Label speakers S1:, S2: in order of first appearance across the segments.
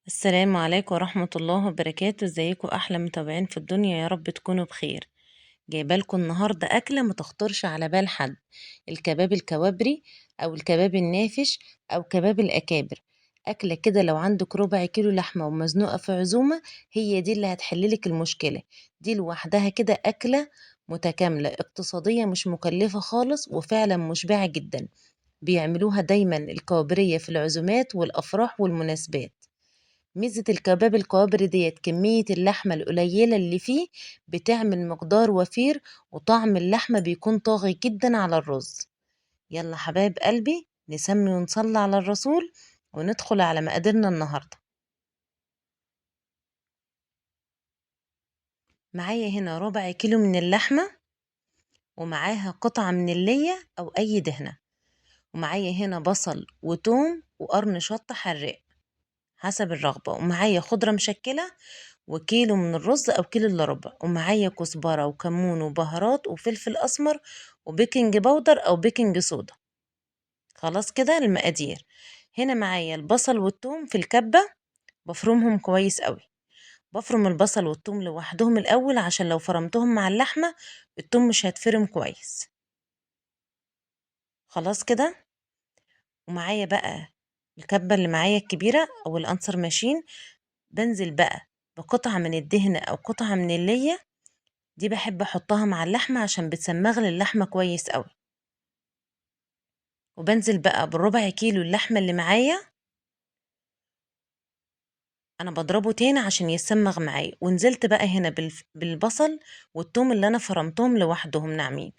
S1: السلام عليكم ورحمة الله وبركاته، ازيكم احلى متابعين في الدنيا؟ يا رب تكونوا بخير. جايبه لكم النهارده اكله ما تخطرش على بال حد: الكباب الكوابري او الكباب النافش او كباب الاكابر. اكله كده لو عندك ربع كيلو لحمه ومزنوقه في عزومه، هي دي اللي هتحللك المشكله. دي لوحدها كده اكله متكامله اقتصاديه، مش مكلفه خالص، وفعلا مشبعه جدا. بيعملوها دايما الكوابريه في العزومات والافراح والمناسبات. ميزة الكباب الكوابري ديت كمية اللحمة القليلة اللي فيه بتعمل مقدار وفير، وطعم اللحمة بيكون طاغي جدا على الرز. يلا حبايب قلبي، نسمي ونصلي على الرسول وندخل على مقاديرنا النهاردة. معايا هنا ربع كيلو من اللحمة، ومعاها قطعة من اللية أو أي دهنة، ومعايا هنا بصل وتوم وقرن شطة حراق حسب الرغبة، ومعايا خضرة مشكلة، وكيلو من الرز او كيلو الا ربع، ومعايا كزبره وكمون وبهارات وفلفل اسمر وبيكنج باودر او بيكنج صودا. خلاص كده المقادير. هنا معايا البصل والثوم في الكبه، بفرمهم كويس قوي. بفرم البصل والثوم لوحدهم الاول، عشان لو فرمتهم مع اللحمه الثوم مش هيتفرم كويس. خلاص كده. ومعايا بقى الكبه اللي معايا الكبيره او الانسر ماشين، بنزل بقى بقطعه من الدهن او قطعه من الليه. دي باحب أحطها مع اللحمة عشان بتسمّغ لي اللحمة كويس أوي. وبانزل بقى بالربع كيلو اللحمة اللي معايا، أنا باضربه تاني عشان يتسمّغ معايا، ونزلت بقى هنا بالبصل والتوم اللي أنا فرمتهم لوحدهم ناعمين،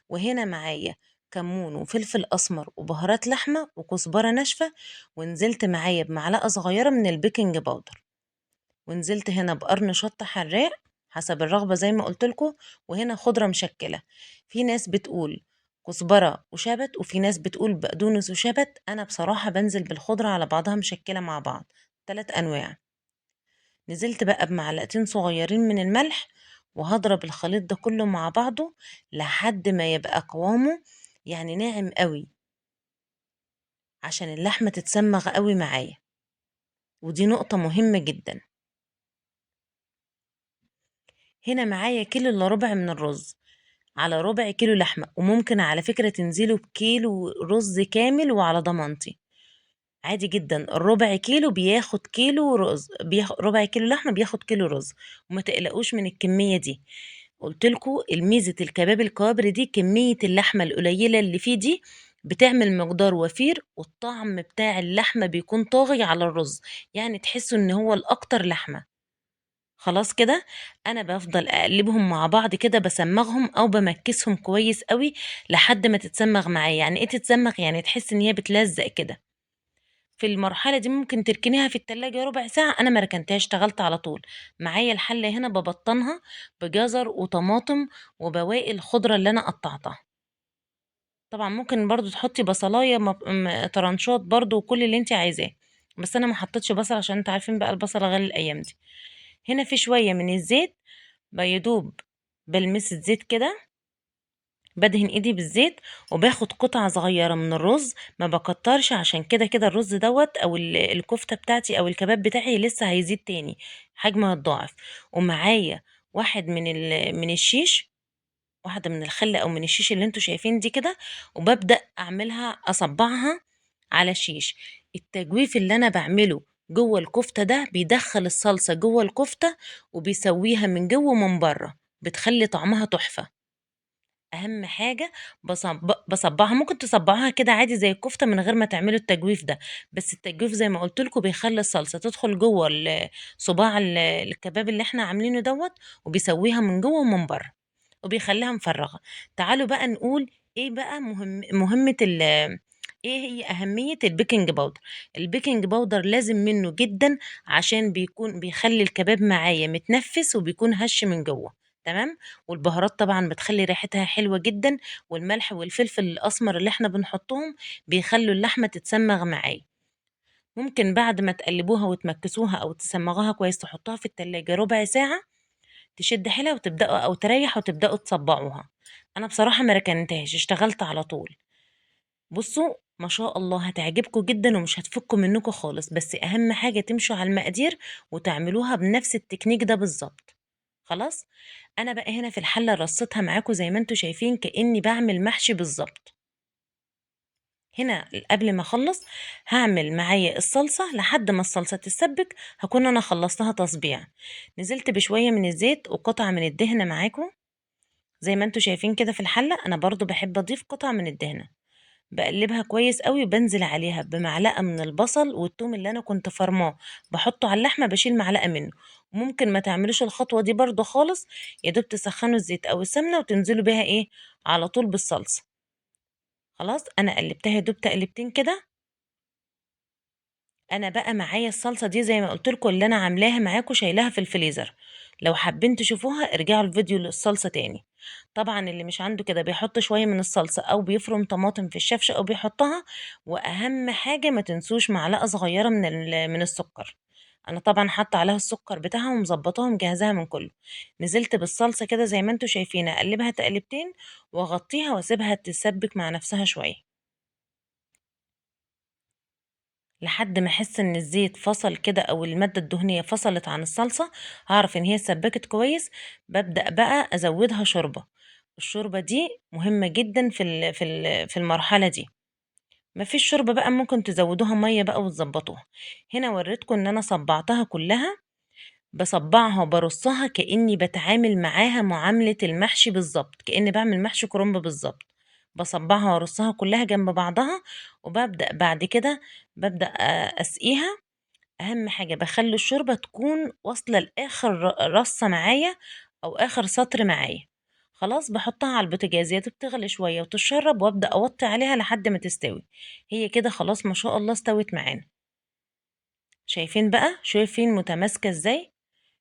S1: وهنا معايا كمون وفلفل أسمر وبهارات لحمة وكزبرة ناشفة، ونزلت معايا بمعلقة صغيرة من البيكنج باودر. ونزلت هنا بقرن شطة حراق حسب الرغبة زي ما قلت لكم. وهنا خضرة مشكلة، في ناس بتقول كزبرة وشبت، وفي ناس بتقول بقدونس وشبت. أنا بصراحة بنزل بالخضرة على بعضها مشكلة مع بعض، 3 أنواع. نزلت بقى بمعلقتين صغيرين من الملح، وهضرب الخليط ده كله مع بعضه لحد ما يبقى قوامه يعني ناعم قوي، عشان اللحمة تتسمغ قوي معايا، ودي نقطة مهمة جدا. هنا معايا كيلو الا ربع من الرز على ربع كيلو لحمة، وممكن على فكرة تنزلوا بكيلو رز كامل وعلى ضمانتي عادي جدا. الربع كيلو بياخد كيلو رز، ربع كيلو لحمة بياخد كيلو رز، وما تقلقوش من الكمية دي. قلتلكوا الميزة الكباب الكوابري دي كمية اللحمة القليلة اللي فيه دي بتعمل مقدار وفير، والطعم بتاع اللحمة بيكون طاغي على الرز، يعني تحسوا ان هو الاكتر لحمة. خلاص كده. انا بفضل اقلبهم مع بعض كده، بسمغهم او بمكسهم كويس قوي لحد ما تتسمغ معايا. يعني ايه تتسمغ؟ يعني تحس ان هي بتلزق كده. في المرحله دي ممكن تركنيها في التلاجة ربع ساعه، انا ما ركنتهاش، اشتغلت على طول. معايا الحله هنا ببطنها بجزر وطماطم وبواقي الخضره اللي انا قطعتها. طبعا ممكن برضو تحطي بصلايه طرنشات برضو، وكل اللي انت عايزاه، بس انا ما حطيتش بصل عشان انت عارفين بقى البصل غالي الايام دي. هنا في شويه من الزيت، بيدوب بلمس الزيت كده، بدهن ايدي بالزيت، وباخد قطعة صغيرة من الرز، ما بكترش، عشان كده كده الرز دوت او الكفتة بتاعتي او الكباب بتاعي لسه هيزيد تاني، حجمه هيتضاعف. ومعايا واحد من الشيش، واحدة من الخل او من الشيش اللي انتوا شايفين دي كده، وببدأ اعملها اصبعها على الشيش. التجويف اللي انا بعمله جوه الكفتة ده بيدخل الصلصة جوه الكفتة، وبيسويها من جوه ومن بره، بتخلي طعمها تحفة. اهم حاجه بصبعها. ممكن تصبعوها كده عادي زي الكفته من غير ما تعملوا التجويف ده، بس التجويف زي ما قلت لكم بيخلي الصلصه تدخل جوه صباع الكباب اللي احنا عاملينه دوت، وبيسويها من جوه ومن بره، وبيخليها مفرغه. تعالوا بقى نقول ايه بقى مهمه ايه هي اهميه البيكنج باودر. البيكنج باودر لازم منه جدا، عشان بيكون بيخلي الكباب معايا متنفس وبيكون هش من جوه. تمام. والبهارات طبعا بتخلي ريحتها حلوة جدا، والملح والفلفل الأسمر اللي احنا بنحطهم بيخلوا اللحمة تتسمغ معايا. ممكن بعد ما تقلبوها وتمكسوها أو تسمغوها كويس تحطوها في التلاجة ربع ساعة، تشد حيلها وتبدأوا أو تريح وتبدأوا تصبعوها. أنا بصراحة ما ركنتهاش، اشتغلت على طول. بصوا، ما شاء الله هتعجبكم جدًا ومش هتفكوا منكم خالص، بس أهم حاجة تمشوا على المقادير وتعملوها بنفس التكنيك ده بالضبط. خلاص؟ أنا بقى هنا في الحلة رصيتها معاكم زي ما أنتم شايفين كأني باعمل محشي بالضبط. هنا قبل ما أخلّص هاعمل معايا الصلصة لحد ما الصلصة تتسبِّك، هاكون أنا خلّصتها تصبيع. نزلت بشوية من الزيت وقطعة من الدهنة معاكم، زي ما أنتم شايفين كده في الحلة، أنا برضه باحب أضيف قطعة من الدهنة. باقلّبها كويس أوي وبانزل عليها بمعلقة من البصل والتوم اللي أنا كنت فارماه، باحطه على اللحمة باشيل معلقة منه. وممكن ما تعملوش الخطوة دي برضه خالص، يا دوب تسخّنوا الزيت أو السمنة وتنزلوا بيها إيه، على طول بالصلصة. خلاص، أنا قلّبتها يا دوب تقليبتين كده. أنا بقى معايا الصلصة دي زي ما قُلت لكم اللي أنا عاملاها معاكم شايلاها في الفريزر، لو حابين تشوفوها ارجعوا الفيديو للصلصة تاني. طبعًا اللي مش عنده كده بيحط شوية من الصلصة أو بيفرم طماطم في الشفشق أو بيحطها، وأهم حاجة ما تنسوش معلقة صغيرة من السكر. أنا طبعًا حاطة عليها السكر بتاعها ومضبطاها ومجهزاها من كُلّه. نزلت بالصلصة كده زي ما أنتم شايفين أقلّبها تقليبتين وأغطّيها وأسيبها تتسبك مع نفسها شوية. لحد ما أحس إن الزيت فصل كده أو المادة الدهنية فصلت عن الصلصة، هاعرف إن هي اتسبكت كويس. بابدأ بقى أزوّدها شوربة. الشوربة دي مهمة جدًا في المرحلة دي. ما فيش شوربة بقى ممكن تزوّدوها مَيّة بقى وتضبّطوها. هنا وريتكم إن أنا صبّعتها كلّها، باصبّعها وبارصّها كإني باتعامل معاها معاملة المحشي بالضبط، كإني باعمل محشي كرنب بالضبط. باصبّعها وارصّها كلّها جنب بعضها، وبابدأ بعد كده أسقيها. أهم حاجة باخلّي الشوربة تكون واصلة لآخر رصّة معايا أو آخر سطر معايا. خلاص باحطها على البوتاجاز يا دوب تغلي شوية وتتشرّب وأبدأ أوطّي عليها لحد ما تستوي. هي كده خلاص ما شاء الله استوت معانا. شايفين بقى، شايفين متماسكة إزاي؟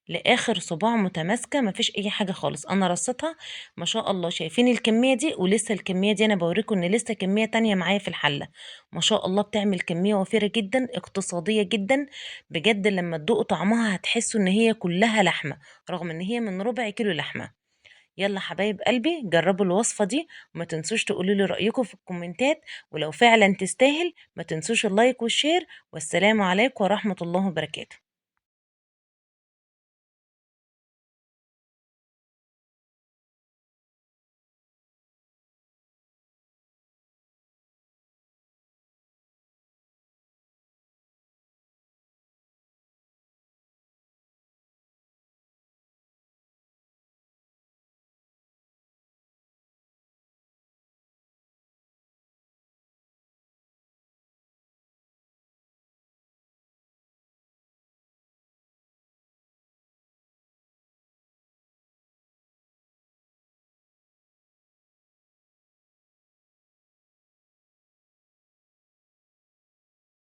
S1: لآخر صباع متماسكة ما فيش أي حاجة خالص. أنا رصيتها ما شاء الله. شايفين الكمية دي؟ ولسه الكمية دي أنا باوريكم إن لسه كمية تانية معايا في الحلة. ما شاء الله بتعمل كمية وفيرة جدًا، اقتصادية جدًا. بجد لمّا تدوقوا طعمها هتحسوا إن هي كلها لحمة، رغم إن هي من ربع كيلو لحمة. يالّا حبايب قلبي جربوا الوصفة دي وما تنسوش تقولوا لي رأيكم في الكومنتات، ولو فعلًا تستاهل ما تنسوش اللايك والشير. والسلام عليكم ورحمة الله وبركاته.